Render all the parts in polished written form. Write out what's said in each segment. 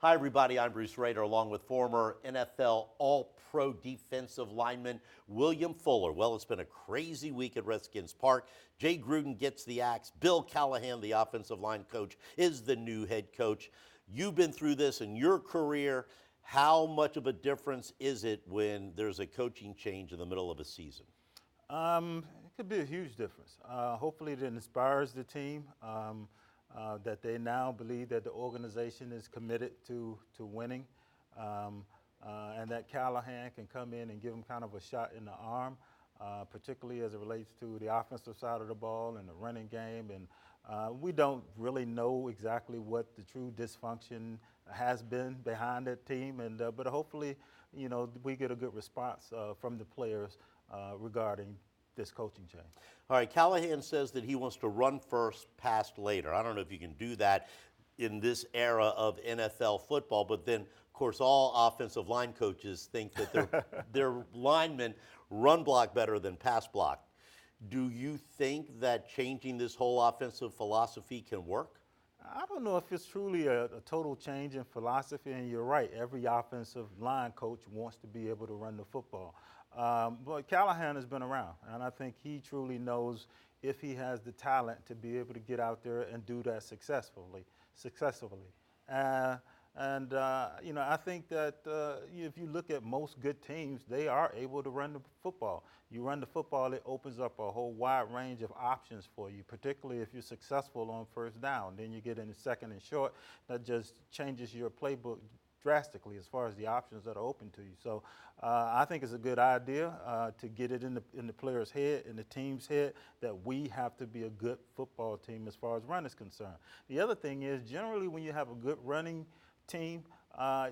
Hi, everybody. I'm Bruce Rader, along with former NFL All-Pro defensive lineman William Fuller. Well, it's been a crazy week at Redskins Park. Jay Gruden gets the axe. Bill Callahan, the offensive line coach, is the new head coach. You've been through this in your career. How much of a difference is it when there's a coaching change in the middle of a season? It could be a huge difference. Hopefully, it inspires the team that they now believe that the organization is committed to winning, and that Callahan can come in and give them kind of a shot in the arm, particularly as it relates to the offensive side of the ball and the running game. And we don't really know exactly what the true dysfunction has been behind that team, but hopefully, we get a good response from the players regarding this coaching change. All right, Callahan says that he wants to run first, pass later. I don't know if you can do that in this era of NFL football, but then, of course, all offensive line coaches think that their linemen run block better than pass block. Do you think that changing this whole offensive philosophy can work? I don't know if it's truly a total change in philosophy, and you're right. Every offensive line coach wants to be able to run the football. But Callahan has been around, and I think he truly knows if he has the talent to be able to get out there and do that successfully. I think that if you look at most good teams, they are able to run the football. You run the football, it opens up a whole wide range of options for you, particularly if you're successful on first down. Then you get in the second and short, that just changes your playbook drastically as far as the options that are open to you. So I think it's a good idea to get it in the player's head, in the team's head, that we have to be a good football team as far as run is concerned. The other thing is, generally when you have a good running team,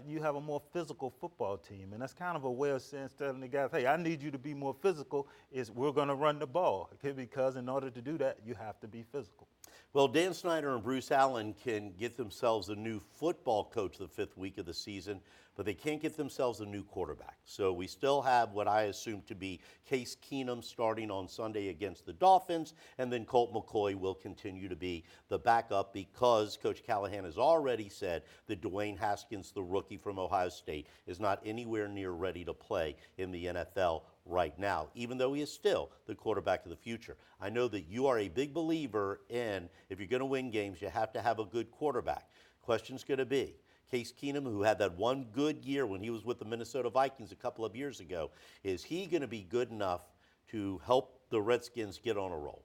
you have a more physical football team. And that's kind of a way of saying, telling the guys, hey, I need you to be more physical, is we're going to run the ball. Okay? Because in order to do that, you have to be physical. Well, Dan Snyder and Bruce Allen can get themselves a new football coach the fifth week of the season, but they can't get themselves a new quarterback. So we still have what I assume to be Case Keenum starting on Sunday against the Dolphins, and then Colt McCoy will continue to be the backup because Coach Callahan has already said that Dwayne Haskins, the rookie from Ohio State, is not anywhere near ready to play in the NFL right now, even though he is still the quarterback of the future. I know that you are a big believer in, if you're going to win games, you have to have a good quarterback. Question's going to be, Case Keenum, who had that one good year when he was with the Minnesota Vikings a couple of years ago, is he going to be good enough to help the Redskins get on a roll?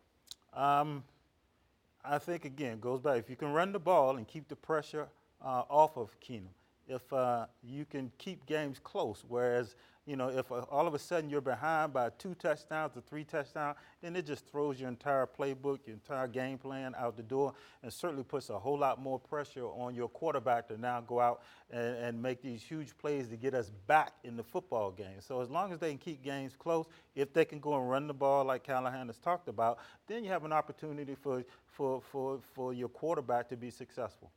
I think, again, it goes back. If you can run the ball and keep the pressure off of Keenum, if you can keep games close, whereas, if all of a sudden you're behind by 2 touchdowns or 3 touchdowns, then it just throws your entire playbook, your entire game plan out the door, and certainly puts a whole lot more pressure on your quarterback to now go out and make these huge plays to get us back in the football game. So as long as they can keep games close, if they can go and run the ball like Callahan has talked about, then you have an opportunity for your quarterback to be successful.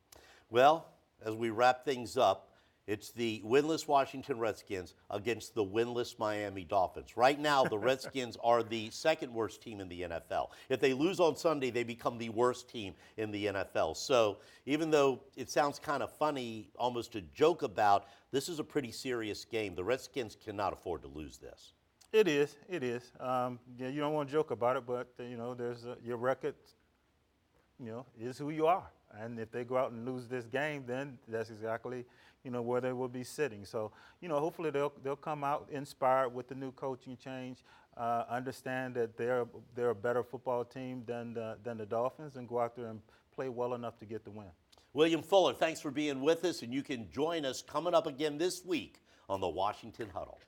Well, as we wrap things up, it's the winless Washington Redskins against the winless Miami Dolphins. Right now, the Redskins are the second worst team in the NFL. If they lose on Sunday, they become the worst team in the NFL. So even though it sounds kind of funny, almost to joke about, this is a pretty serious game. The Redskins cannot afford to lose this. It is. You don't want to joke about it, but, there's your record, is who you are. And if they go out and lose this game, then that's exactly, where they will be sitting. So, hopefully they'll come out inspired with the new coaching change, understand that they're a better football team than the Dolphins, and go out there and play well enough to get the win. William Fuller, thanks for being with us, and you can join us coming up again this week on the Washington Huddle.